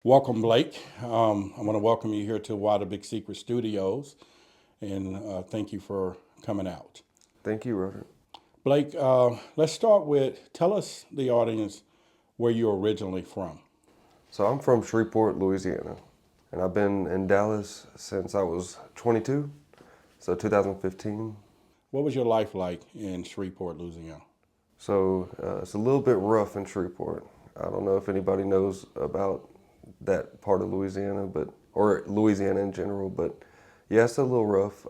Welcome, Blake. I want to welcome you here to Why the Big Secret Studios, and thank you for coming out. Thank you, Roderick. Blake, let's start with tell us, the audience, where you're originally from. So I'm from Shreveport, Louisiana, and I've been in Dallas since I was 22, so 2015. What was your life like in Shreveport, Louisiana? So it's a little bit rough in Shreveport. I don't know if anybody knows about that part of Louisiana, or Louisiana in general, but yeah, it's a little rough.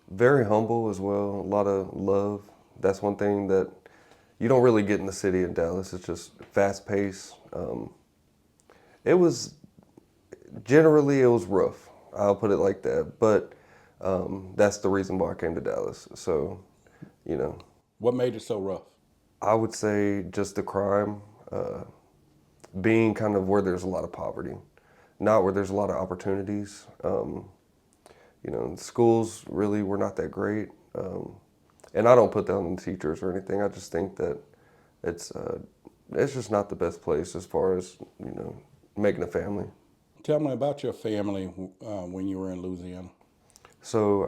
Very humble as well, a lot of love. That's one thing that you don't really get in the city in Dallas. It's just fast paced. It was Generally, it was rough. I'll put it like that. But that's the reason why I came to Dallas. So, you know, What made it so rough? I would say just the crime, being kind of where there's a lot of poverty, not where there's a lot of opportunities. Schools really were not that great. And I don't put down on the teachers or anything. I just think that it's uh, it's just not the best place as far as making a family. Tell me about your family when you were in Louisiana. So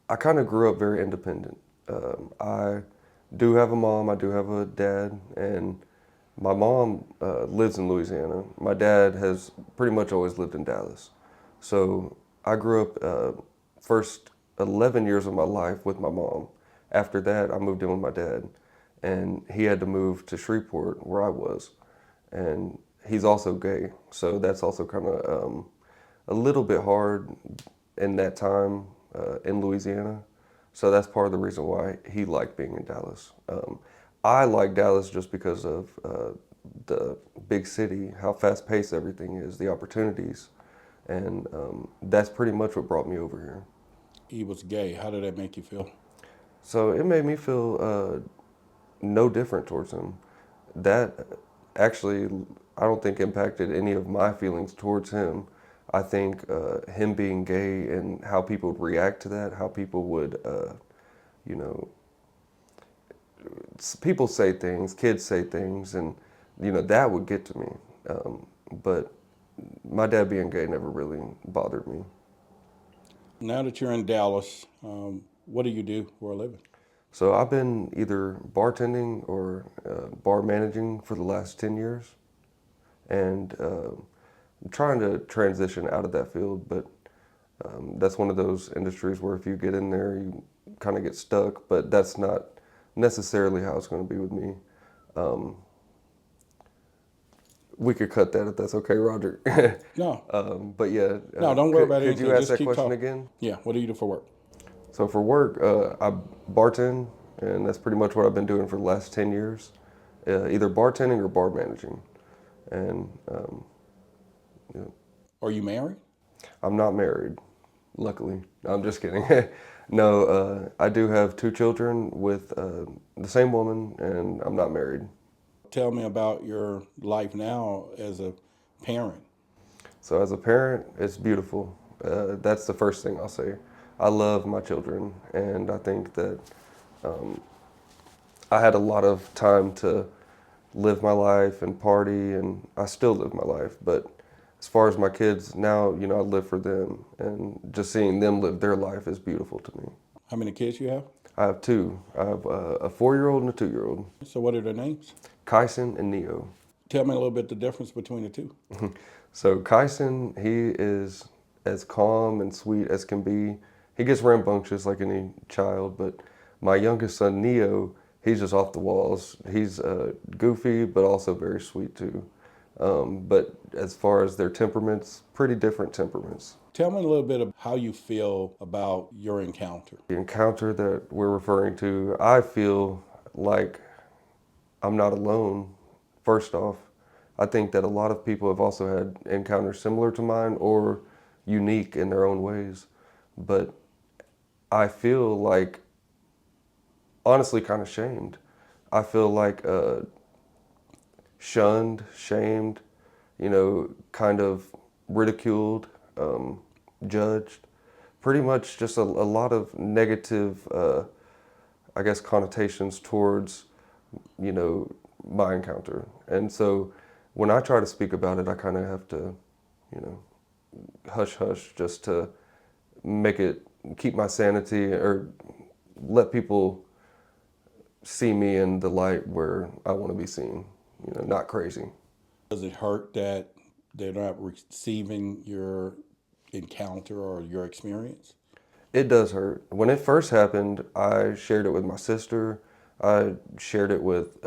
I kind of grew up very independent. I do have a mom, I do have a dad, and my mom lives in Louisiana. My dad has pretty much always lived in Dallas. So I grew up first 11 years of my life with my mom. After that, I moved in with my dad, and he had to move to Shreveport, where I was. And he's also gay, so that's also kind of a little bit hard in that time in Louisiana. So that's part of the reason why he liked being in Dallas. I like Dallas just because of the big city, how fast paced everything is, the opportunities, and that's pretty much what brought me over here. He was gay. How did that make you feel? So it made me feel no different towards him. That actually, I don't think impacted any of my feelings towards him. I think him being gay and how people would react to that, how people would, you know, people say things, kids say things, and that would get to me. But my dad being gay never really bothered me. Now that you're in Dallas, what do you do for a living? So I've been either bartending or bar managing for the last 10 years, and I'm trying to transition out of that field, but that's one of those industries where if you get in there, you kind of get stuck, but that's not necessarily how it's going to be with me. Um, we could cut that if that's okay, Roger. No, But yeah, no, don't worry could, about could you anything. ask Just that keep question talking. again? Yeah, what do you do for work? So for work, I bartend, and that's pretty much what I've been doing for the last 10 years, either bartending or bar managing. And you know, Are you married? I'm not married, luckily. No, I'm just kidding. No, I do have two children with the same woman, and I'm not married. Tell me about your life now as a parent. So as a parent, it's beautiful. That's the first thing I'll say. I love my children, and I think that I had a lot of time to live my life and party, and I still live my life. But as far as my kids now, I live for them, and just seeing them live their life is beautiful to me. How many kids you have? I have two. I have a 4-year-old and a 2-year-old, So what are their names? Kyson and Neo. Tell me a little bit the difference between the two. So Kyson, he is as calm and sweet as can be. He gets rambunctious like any child, but my youngest son Neo, he's just off the walls. He's goofy, but also very sweet too. But as far as their temperaments, pretty different temperaments. Tell me a little bit of how you feel about your encounter. The encounter that we're referring to, I feel like I'm not alone. First off, I think that a lot of people have also had encounters similar to mine or unique in their own ways. But I feel like, honestly, kind of shamed. I feel like shunned, shamed, kind of ridiculed, judged. Pretty much just a lot of negative, I guess, connotations towards, you know, my encounter. And so when I try to speak about it, I kind of have to, you know, hush hush just to make it, keep my sanity, or let people see me in the light where I want to be seen, you know, not crazy. Does it hurt that they're not receiving your encounter or your experience? It does hurt. When it first happened, I shared it with my sister. I shared it with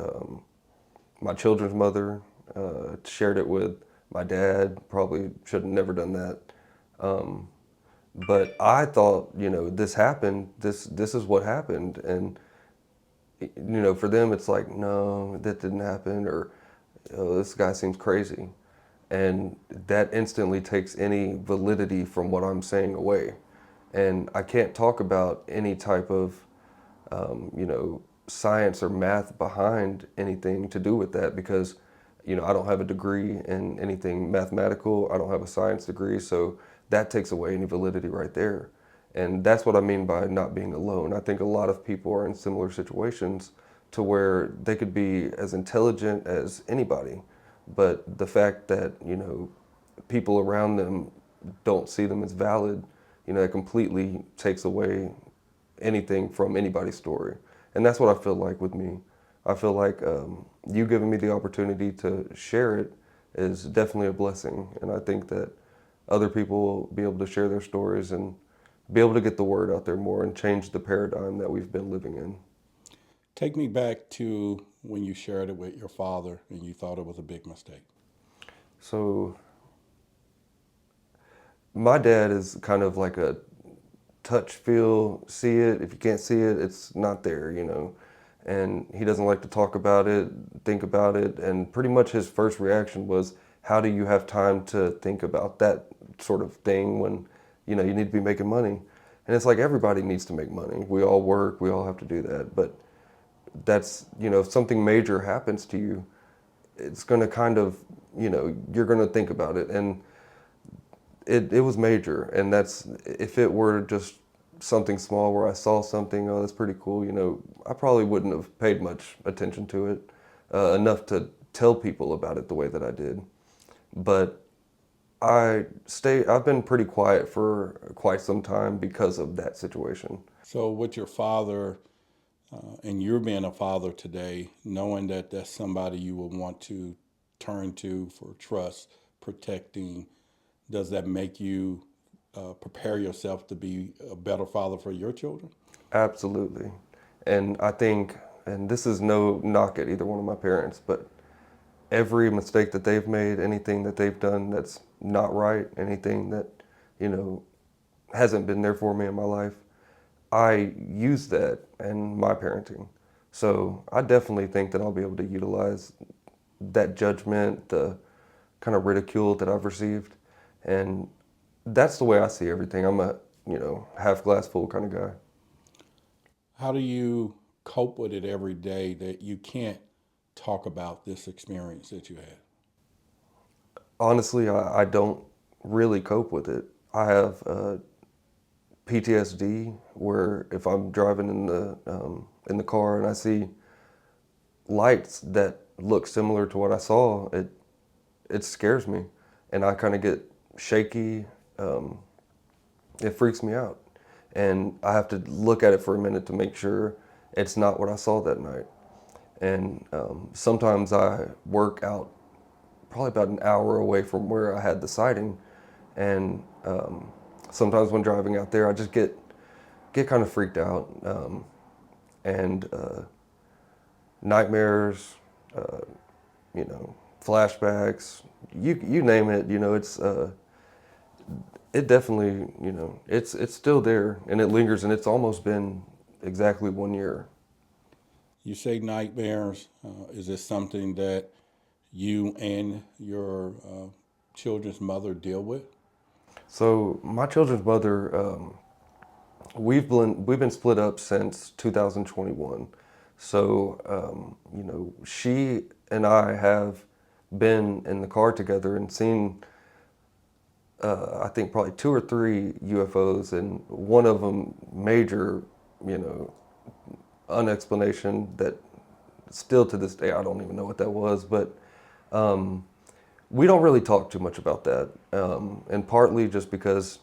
my children's mother. Shared it with my dad. Probably should have never done that. Um, but I thought, you know, this happened. This is what happened, and you know, for them, it's like, no, that didn't happen, or oh, this guy seems crazy, and that instantly takes any validity from what I'm saying away. And I can't talk about any type of, you know, science or math behind anything to do with that because, you know, I don't have a degree in anything mathematical. I don't have a science degree, so that takes away any validity right there. And that's what I mean by not being alone. I think a lot of people are in similar situations to where they could be as intelligent as anybody, but the fact that, you know, people around them don't see them as valid, you know, it completely takes away anything from anybody's story. And that's what I feel like with me. I feel like you giving me the opportunity to share it is definitely a blessing. And I think that other people will be able to share their stories and be able to get the word out there more and change the paradigm that we've been living in. Take me back to when you shared it with your father and you thought it was a big mistake. So my dad is kind of like a touch, feel, see it. If you can't see it, it's not there, you know. And he doesn't like to talk about it, think about it. And pretty much his first reaction was, how do you have time to think about that sort of thing when, you know, you need to be making money? And it's like everybody needs to make money. We all work, we all have to do that. But that's, you know, if something major happens to you, it's going to kind of, you know, you're going to think about it. And it was major, and that's, if it were just something small where I saw something, oh, that's pretty cool, you know, I probably wouldn't have paid much attention to it enough to tell people about it the way that I did. But I've been pretty quiet for quite some time because of that situation. So, with your father and you're being a father today, knowing that that's somebody you would want to turn to for trust, protecting, does that make you prepare yourself to be a better father for your children? Absolutely. And I think, and this is no knock at either one of my parents, but every mistake that they've made, anything that they've done that's not right, anything that, you know, hasn't been there for me in my life, I use that in my parenting. So I definitely think that I'll be able to utilize that judgment, the kind of ridicule that I've received. And that's the way I see everything. I'm a, you know, half glass full kind of guy. How do you cope with it every day that you can't talk about this experience that you had? Honestly, I don't really cope with it. I have PTSD where if I'm driving in the car and I see lights that look similar to what I saw, it scares me, and I kind of get shaky. Um, it freaks me out, and I have to look at it for a minute to make sure it's not what I saw that night. And sometimes I work out probably about an hour away from where I had the sighting, and sometimes when driving out there, I just get kind of freaked out, and nightmares, uh, you know, flashbacks, you name it. You know, it definitely, you know, it's still there and it lingers, and it's almost been exactly 1 year. You say nightmares. Is this something that you and your children's mother deal with? So my children's mother, we've been split up since 2021. So you know, she and I have been in the car together and seen, I think probably two or three UFOs, and one of them major, you know, unexplanation that still to this day, I don't even know what that was, but we don't really talk too much about that. And partly just because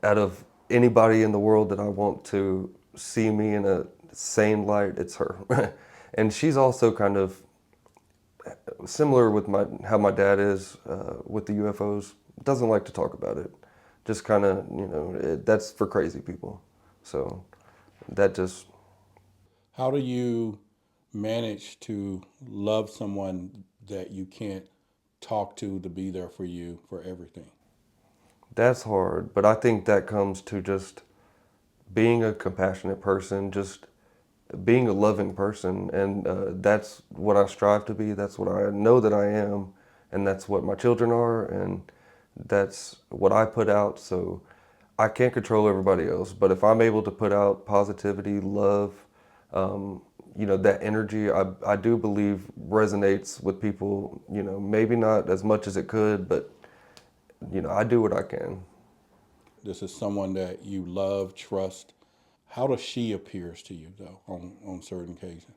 out of anybody in the world that I want to see me in a sane light, it's her. And she's also kind of similar with how my dad is with the UFOs. Doesn't like to talk about it. Just kind of, that's for crazy people. So that just, How do you manage to love someone that you can't talk to be there for you for everything? that's hard. But I think that comes to just being a compassionate person, just being a loving person. And that's what I strive to be. That's what I know that I am. And that's what my children are. And that's what I put out. So I can't control everybody else. But if I'm able to put out positivity, love, that energy, I do believe resonates with people, maybe not as much as it could, but, I do what I can. This is someone that you love, trust. How does she appears to you though on certain occasions?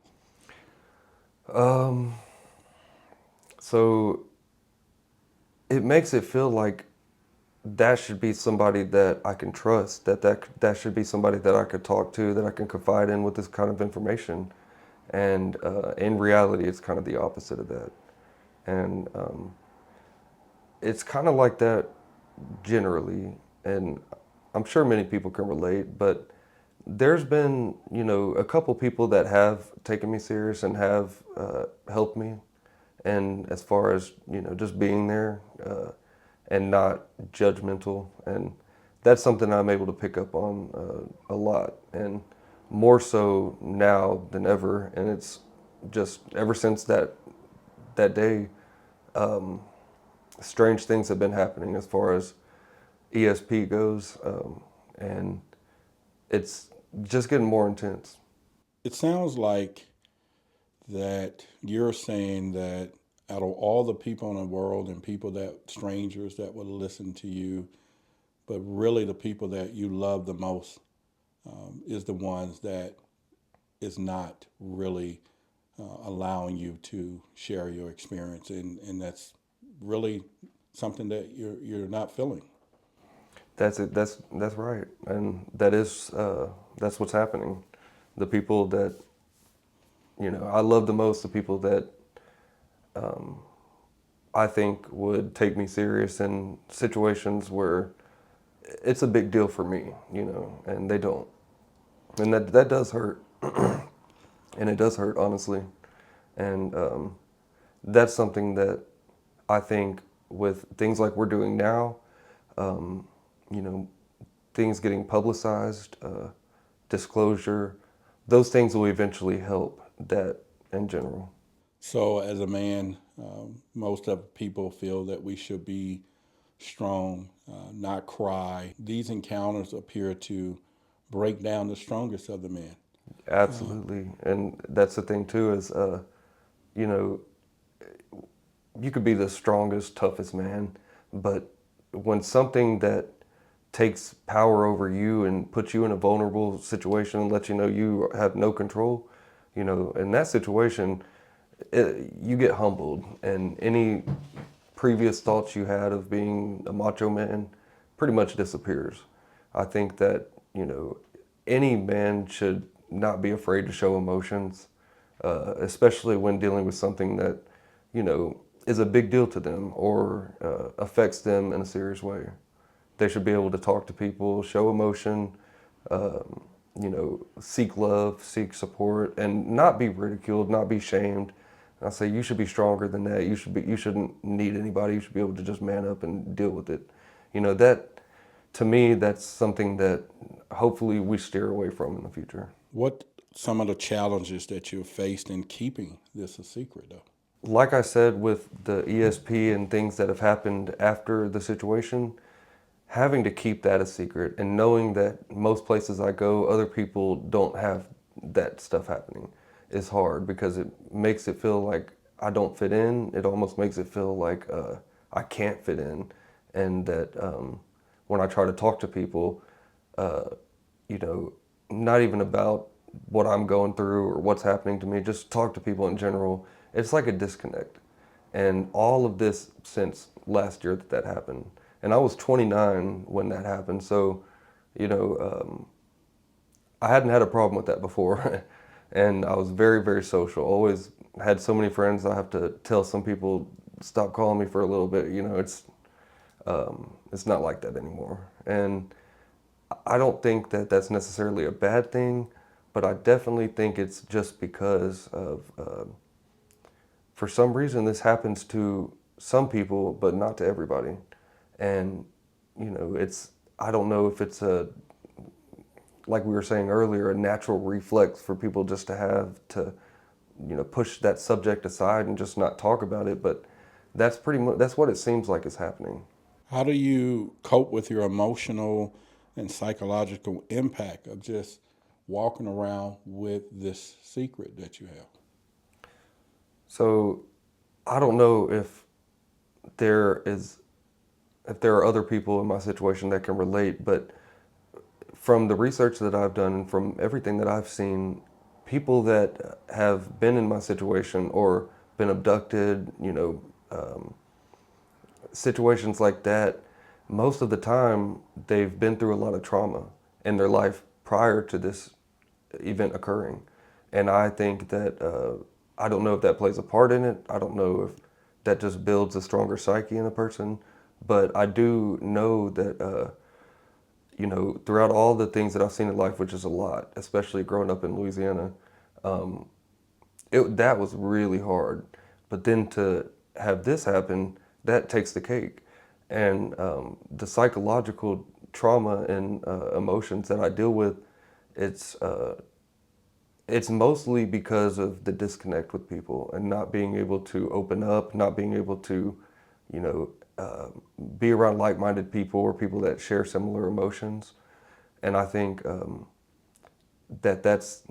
So it makes it feel like that should be somebody that I can trust, that should be somebody that I could talk to, that I can confide in with this kind of information. And in reality, it's kind of the opposite of that. And it's kind of like that generally. And I'm sure many people can relate, but there's been, a couple people that have taken me serious and have helped me. And as far as, just being there and not judgmental. And that's something I'm able to pick up on a lot. And more so now than ever. And it's just ever since that day, strange things have been happening as far as ESP goes. And it's just getting more intense. It sounds like that you're saying that out of all the people in the world and people that strangers that would listen to you, but really the people that you love the most is the ones that is not really allowing you to share your experience, and that's really something that you're not feeling. That's it. That's right, and that's what's happening. The people that I love the most, the people that I think would take me serious in situations where it's a big deal for me, and they don't, and that does hurt, and it does hurt honestly, and that's something that I think with things like we're doing now, um, you know, things getting publicized, disclosure, those things will eventually help that in general. So, as a man, most of people feel that we should be strong, not cry. These encounters appear to break down the strongest of the men. Absolutely, and that's the thing too is, you know, you could be the strongest, toughest man, but when something that takes power over you and puts you in a vulnerable situation and lets you know you have no control, in that situation, you get humbled, and any previous thoughts you had of being a macho man pretty much disappears. I think that, any man should not be afraid to show emotions, especially when dealing with something that, is a big deal to them or affects them in a serious way. They should be able to talk to people, show emotion, seek love, seek support, and not be ridiculed, not be shamed. I say you should be stronger than that. You shouldn't need anybody. You should be able to just man up and deal with it. That to me, that's something that hopefully we steer away from in the future. What some of the challenges that you've faced in keeping this a secret, though? Like I said, with the ESP and things that have happened after the situation, having to keep that a secret and knowing that most places I go, other people don't have that stuff happening is hard because it makes it feel like I don't fit in. It almost makes it feel like I can't fit in. And that when I try to talk to people, uh, not even about what I'm going through or what's happening to me, just talk to people in general. It's like a disconnect. And all of this since last year that happened. And I was 29 when that happened. So, you know, I hadn't had a problem with that before. And I was very, very social. Always had so many friends. I have to tell some people, stop calling me for a little bit. You know, it's not like that anymore. And I don't think that that's necessarily a bad thing, but I definitely think it's just because of, for some reason, this happens to some people, but not to everybody. And, you know, I don't know if it's like we were saying earlier, a natural reflex for people just to have to, you know, push that subject aside and just not talk about it. But that's pretty much, that's what it seems like is happening. How do you cope with your emotional and psychological impact of just walking around with this secret that you have? So I don't know there is, if there are other people in my situation that can relate, but from the research that I've done and from everything that I've seen, people that have been in my situation or been abducted, you know, situations like that, most of the time they've been through a lot of trauma in their life prior to this event occurring. And I think that, I don't know if that plays a part in it. I don't know if that just builds a stronger psyche in a person. But I do know that, you know, throughout all the things that I've seen in life, which is a lot, especially growing up in Louisiana, that was really hard. But then to have this happen, that takes the cake. And the psychological trauma and emotions that I deal with, it's uh, it's mostly because of the disconnect with people and not being able to open up, not being able to, you know, be around like-minded people or people that share similar emotions. And I think that's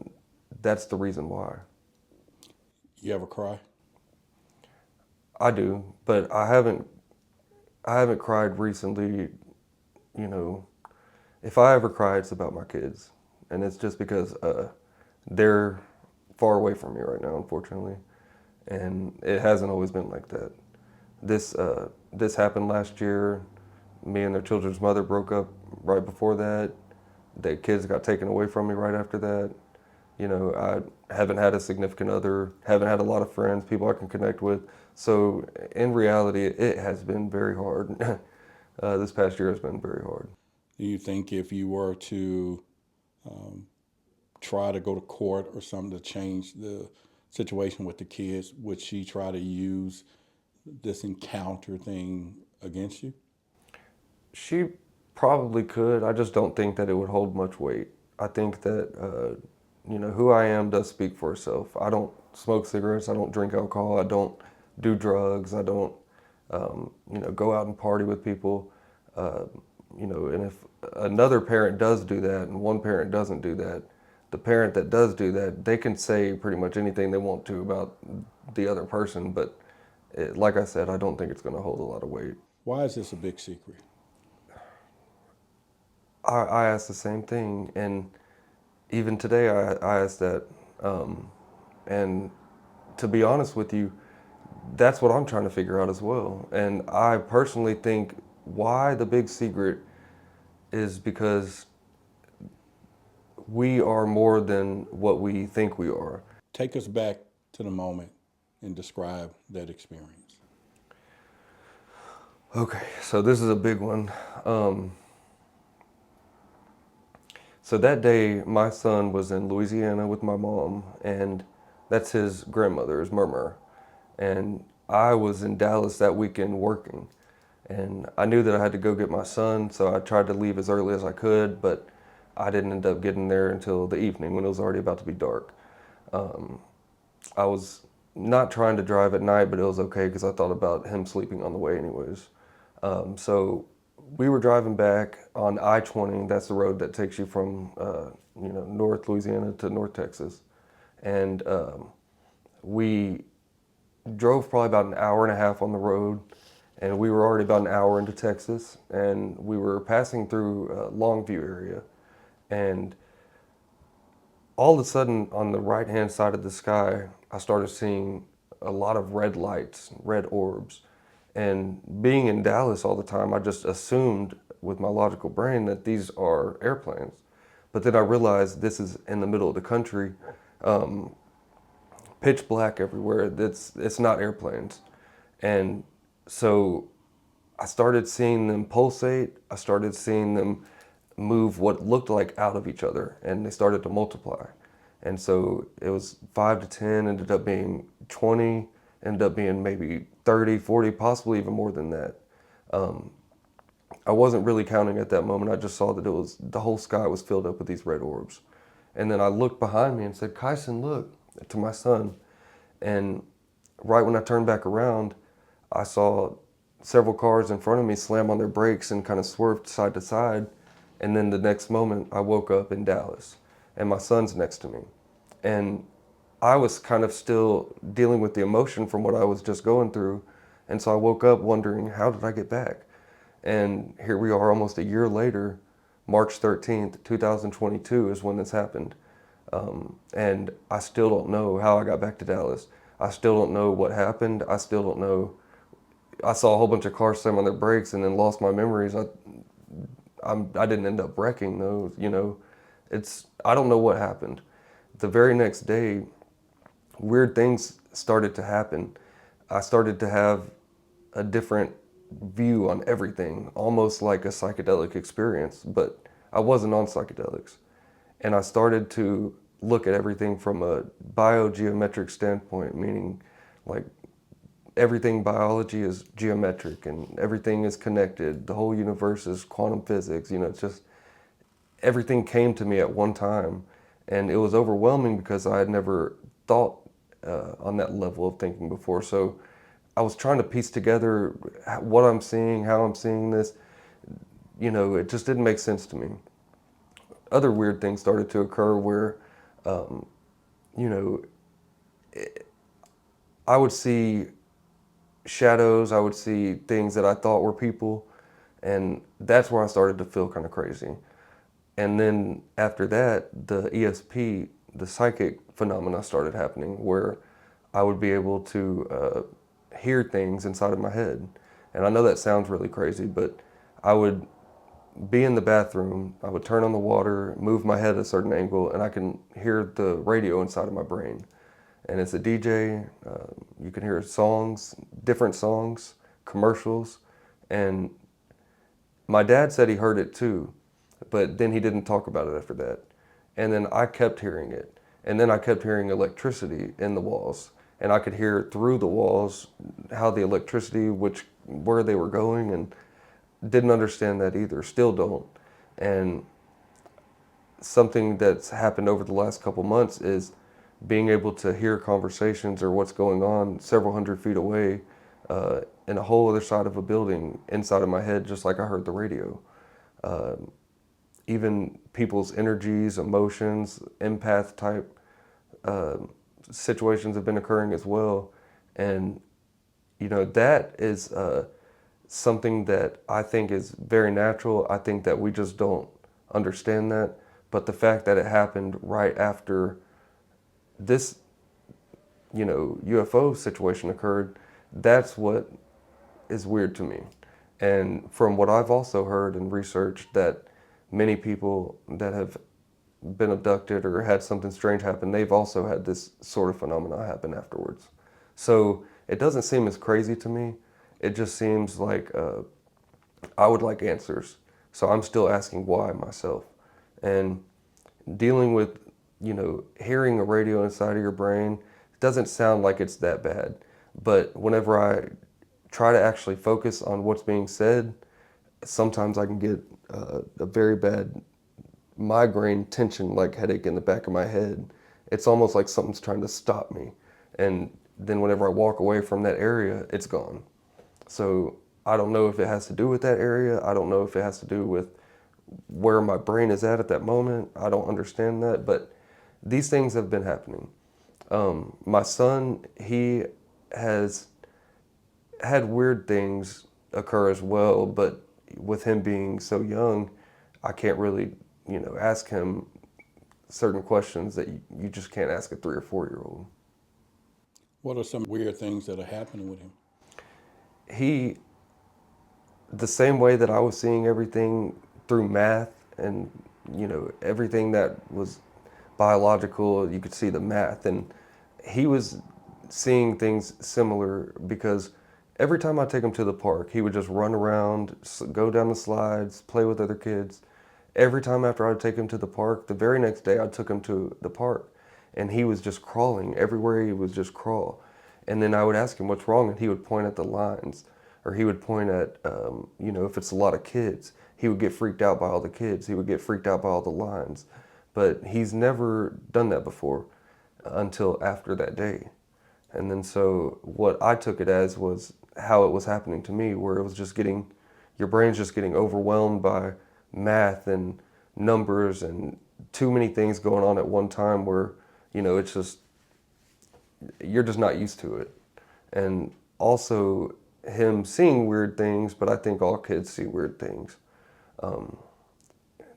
the reason why. You ever cry? I do, but I haven't cried recently. You know, if I ever cry, it's about my kids, and it's just because they're far away from me right now, unfortunately, and it hasn't always been like that. This happened last year. Me and their children's mother broke up right before that. The kids got taken away from me right after that. You know, I haven't had a significant other, haven't had a lot of friends, people I can connect with. So in reality, it has been very hard. This past year has been very hard. Do you think if you were to try to go to court or something to change the situation with the kids, would she try to use this encounter thing against you? She probably could. I just don't think that it would hold much weight. I think that, you know, who I am does speak for itself. I don't smoke cigarettes. I don't drink alcohol. I don't do drugs. I don't, you know, go out and party with people. Uh, you know, and if another parent does do that and one parent doesn't do that, the parent that does do that, they can say pretty much anything they want to about the other person. But like I said, I don't think it's going to hold a lot of weight. Why is this a big secret? I asked the same thing, and even today I asked that. And to be honest with you, that's what I'm trying to figure out as well. And I personally think why the big secret is because we are more than what we think we are. Take us back to the moment and describe that experience. Okay, so this is a big one. So that day, my son was in Louisiana with my mom, and that's his grandmother, his murmur. And I was in Dallas that weekend working. And I knew that I had to go get my son, so I tried to leave as early as I could, but I didn't end up getting there until the evening when it was already about to be dark. I was not trying to drive at night, but it was okay because I thought about him sleeping on the way anyways. So we were driving back on I-20. That's the road that takes you from you know, North Louisiana to North Texas. And we drove probably about an hour and a half on the road, and we were already about an hour into Texas, and we were passing through Longview area. And all of a sudden, on the right-hand side of the sky, I started seeing a lot of red lights, red orbs. And being in Dallas all the time, I just assumed with my logical brain that these are airplanes. But then I realized this is in the middle of the country, pitch black everywhere. It's not airplanes. And so I started seeing them pulsate. I started seeing them move what looked like out of each other, and they started to multiply. And so it was 5 to 10, ended up being 20, ended up being maybe 30, 40, possibly even more than that. I wasn't really counting at that moment. I just saw that it was the whole sky was filled up with these red orbs. And then I looked behind me and said, Kyson, look, to my son. And right when I turned back around, I saw several cars in front of me slam on their brakes and kind of swerved side to side. And then the next moment, I woke up in Dallas, and my son's next to me. And I was kind of still dealing with the emotion from what I was just going through. And so I woke up wondering, how did I get back? And here we are almost a year later, March 13th, 2022 is when this happened. And I still don't know how I got back to Dallas. I still don't know what happened. I still don't know. I saw a whole bunch of cars slam on their brakes and then lost my memories. I didn't end up wrecking those, you know. I don't know what happened. The very next day, weird things started to happen. I started to have a different view on everything, almost like a psychedelic experience, but I wasn't on psychedelics. And I started to look at everything from a biogeometric standpoint, meaning like everything biology is geometric and everything is connected. The whole universe is quantum physics. You know, it's just everything came to me at one time. And it was overwhelming because I had never thought on that level of thinking before. So I was trying to piece together what I'm seeing, how I'm seeing this. You know, it just didn't make sense to me. Other weird things started to occur where, you know, I would see shadows, I would see things that I thought were people, and that's where I started to feel kind of crazy. And then after that, the ESP, the psychic phenomena started happening where I would be able to hear things inside of my head. And I know that sounds really crazy, but I would be in the bathroom, I would turn on the water, move my head a certain angle, and I can hear the radio inside of my brain. And it's a DJ, you can hear songs, different songs, commercials, and my dad said he heard it too, but then he didn't talk about it after that. And then I kept hearing it. And then I kept hearing electricity in the walls. And I could hear through the walls how the electricity, where they were going, and didn't understand that either, still don't. And something that's happened over the last couple months is being able to hear conversations or what's going on several hundred feet away in a whole other side of a building inside of my head, just like I heard the radio. Even people's energies, emotions, empath type situations have been occurring as well. And, you know, that is something that I think is very natural. I think that we just don't understand that. But the fact that it happened right after this, you know, UFO situation occurred, that's what is weird to me. And from what I've also heard and researched, that many people that have been abducted or had something strange happen, they've also had this sort of phenomena happen afterwards. So it doesn't seem as crazy to me. It just seems like I would like answers. So I'm still asking why myself. And dealing with, you know, hearing a radio inside of your brain doesn't sound like it's that bad. But whenever I try to actually focus on what's being said, sometimes I can get a very bad migraine tension, like headache in the back of my head. It's almost like something's trying to stop me. And then whenever I walk away from that area, it's gone. So I don't know if it has to do with that area. I don't know if it has to do with where my brain is at that moment. I don't understand that, but these things have been happening. My son, he has had weird things occur as well, but with him being so young, I can't really, you know, ask him certain questions that you just can't ask a 3 or 4 year old. What are some weird things that are happening with him? He, the same way that I was seeing everything through math and, everything that was biological, you could see the math. And he was seeing things similar because every time I take him to the park, he would just run around, go down the slides, play with other kids. Every time after I'd take him to the park, the very next day I took him to the park and he was just crawling. Everywhere he was just crawl. And then I would ask him what's wrong and he would point at the lines, or he would point at, if it's a lot of kids, he would get freaked out by all the kids. He would get freaked out by all the lines. But he's never done that before until after that day. And then so what I took it as was how it was happening to me, where it was just your brain's just getting overwhelmed by math and numbers and too many things going on at one time where, it's just, you're just not used to it. And also him seeing weird things, but I think all kids see weird things.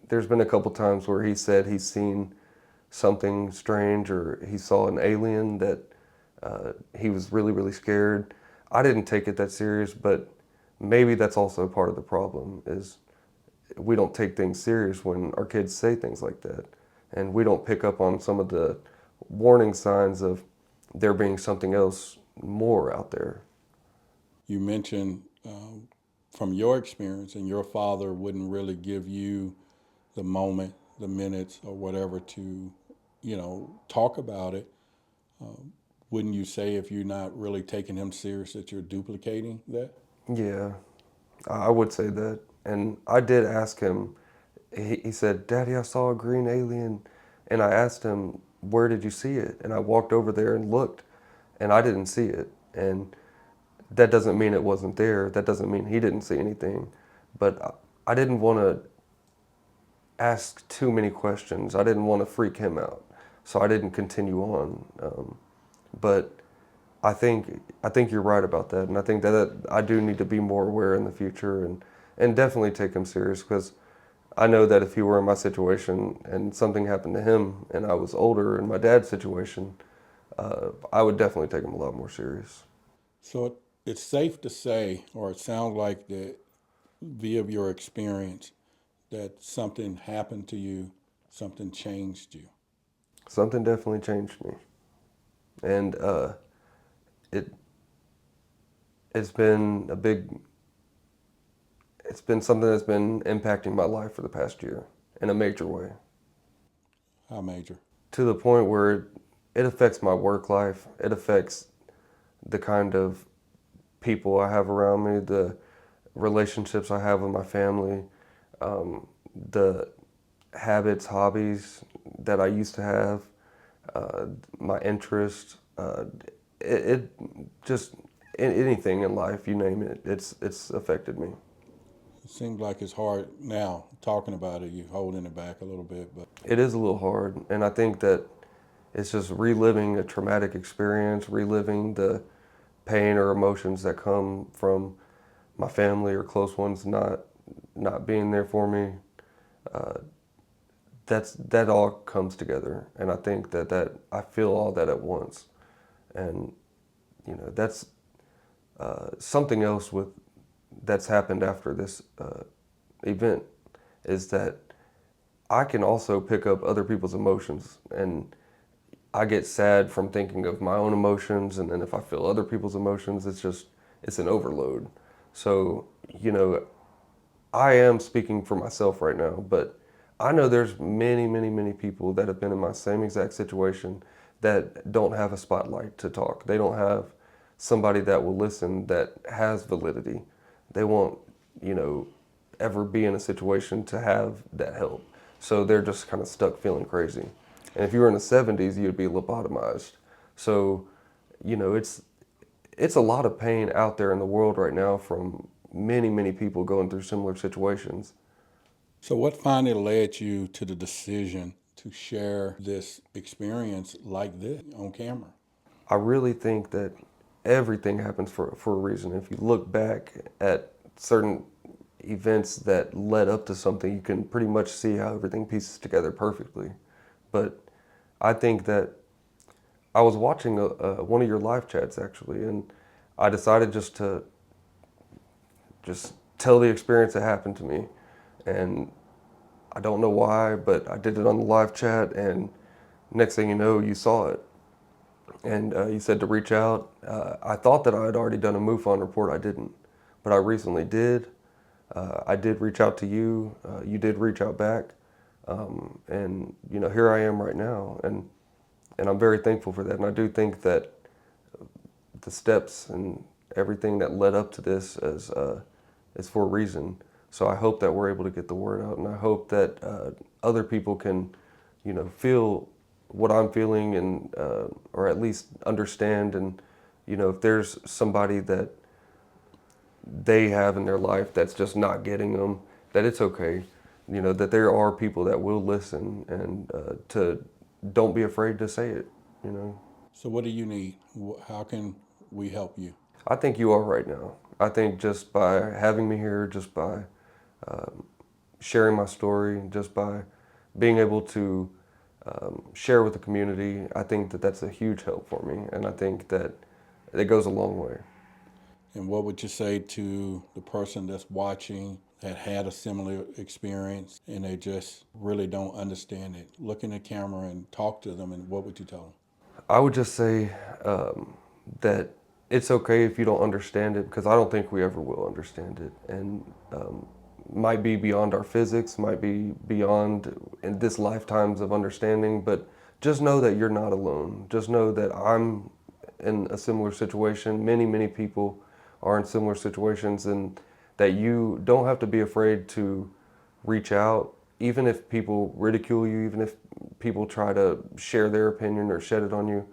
There's been a couple times where he said he's seen something strange or he saw an alien that he was really, really scared. I didn't take it that serious, but maybe that's also part of the problem is we don't take things serious when our kids say things like that. And we don't pick up on some of the warning signs of there being something else more out there. You mentioned from your experience, and your father wouldn't really give you the moment, the minutes, or whatever to, talk about it. Wouldn't you say if you're not really taking him serious that you're duplicating that? Yeah, I would say that. And I did ask him, he said, "Daddy, I saw a green alien." And I asked him, "Where did you see it?" And I walked over there and looked, and I didn't see it. And that doesn't mean it wasn't there. That doesn't mean he didn't see anything. But I didn't want to ask too many questions. I didn't want to freak him out. So I didn't continue on. But I think you're right about that, and I think that I do need to be more aware in the future and definitely take him serious because I know that if he were in my situation and something happened to him and I was older in my dad's situation, I would definitely take him a lot more serious. So it's safe to say, or it sounds like that via your experience, that something happened to you, something changed you. Something definitely changed me, and it it's been it's been something that's been impacting my life for the past year in a major way. How major? To the point where it affects my work life. It affects the kind of people I have around me, the relationships I have with my family, the habits, hobbies that I used to have, my interests. It just anything in life, you name it, it's affected me. It seems like it's hard now talking about it. You're holding it back a little bit, but It is a little hard, and I think that it's just reliving a traumatic experience, reliving the pain or emotions that come from my family or close ones not being there for me. Uh, that all comes together, and I think that I feel all that at once, and that's something else with that's happened after this event is that I can also pick up other people's emotions, and I get sad from thinking of my own emotions, and then if I feel other people's emotions, it's an overload. So, I am speaking for myself right now, but I know there's many, many, many people that have been in my same exact situation that don't have a spotlight to talk. They don't have somebody that will listen that has validity. They won't, ever be in a situation to have that help. So they're just kind of stuck feeling crazy. And if you were in the 70s, you'd be lobotomized. So, it's a lot of pain out there in the world right now from many, many people going through similar situations. so what finally led you to the decision to share this experience like this on camera? I really think that everything happens for a reason. If you look back at certain events that led up to something, you can pretty much see how everything pieces together perfectly. But I think that I was watching one of your live chats actually, and I decided just tell the experience that happened to me. And I don't know why, but I did it on the live chat, and next thing you know, you saw it. And you said to reach out. I thought that I had already done a MUFON report. I didn't, but I recently did. I did reach out to you. You did reach out back, and here I am right now, and I'm very thankful for that. And I do think that the steps and everything that led up to this is for a reason. So I hope that we're able to get the word out, and I hope that other people can, feel what I'm feeling, and or at least understand. And if there's somebody that they have in their life that's just not getting them, that it's okay. That there are people that will listen, and to don't be afraid to say it. So what do you need? How can we help you? I think you are right now. I think just by having me here, just by sharing my story, just by being able to share with the community, I think that that's a huge help for me, and I think that it goes a long way. And what would you say to the person that's watching that had a similar experience and they just really don't understand it? Look in the camera and talk to them, and what would you tell them? I would just say that it's okay if you don't understand it, because I don't think we ever will understand it, and might be beyond our physics, might be beyond in this lifetimes of understanding, but just know that you're not alone. Just know that I'm in a similar situation. Many, many people are in similar situations, and that you don't have to be afraid to reach out, even if people ridicule you, even if people try to share their opinion or shed it on you.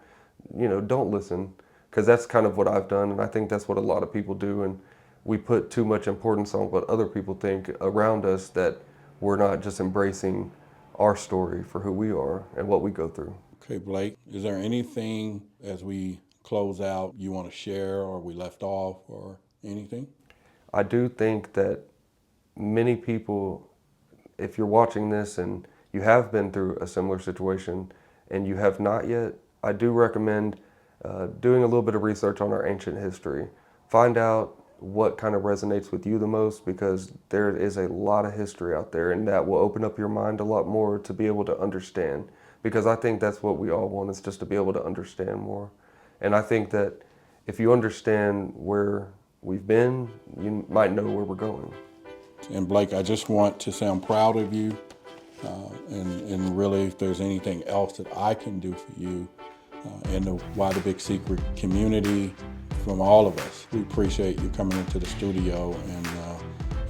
Don't listen, because that's kind of what I've done, and I think that's what a lot of people do, and we put too much importance on what other people think around us, that we're not just embracing our story for who we are and what we go through. Okay, Blake, is there anything as we close out you want to share, or we left off, or anything? I do think that many people, if you're watching this and you have been through a similar situation and you have not yet, I do recommend doing a little bit of research on our ancient history. Find out what kind of resonates with you the most, because there is a lot of history out there, and that will open up your mind a lot more to be able to understand, because I think that's what we all want, is just to be able to understand more. And I think that if you understand where we've been, you might know where we're going. And Blake, I just want to say I'm proud of you, and really, if there's anything else that I can do for you and the Why the Big Secret community, from all of us, we appreciate you coming into the studio. And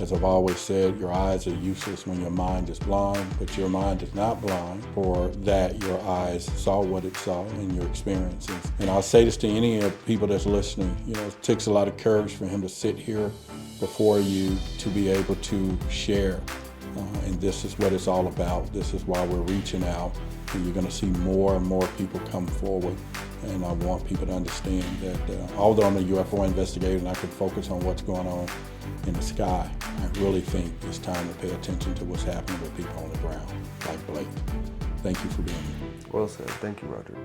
as I've always said, your eyes are useless when your mind is blind, but your mind is not blind. For that, your eyes saw what it saw in your experiences. And I'll say this to any of the people that's listening, it takes a lot of courage for him to sit here before you to be able to share. And this is what it's all about. This is why we're reaching out. And you're going to see more and more people come forward. And I want people to understand that although I'm a UFO investigator and I can focus on what's going on in the sky, I really think it's time to pay attention to what's happening with people on the ground, like Blake. Thank you for being here. Well said. Thank you, Roderick.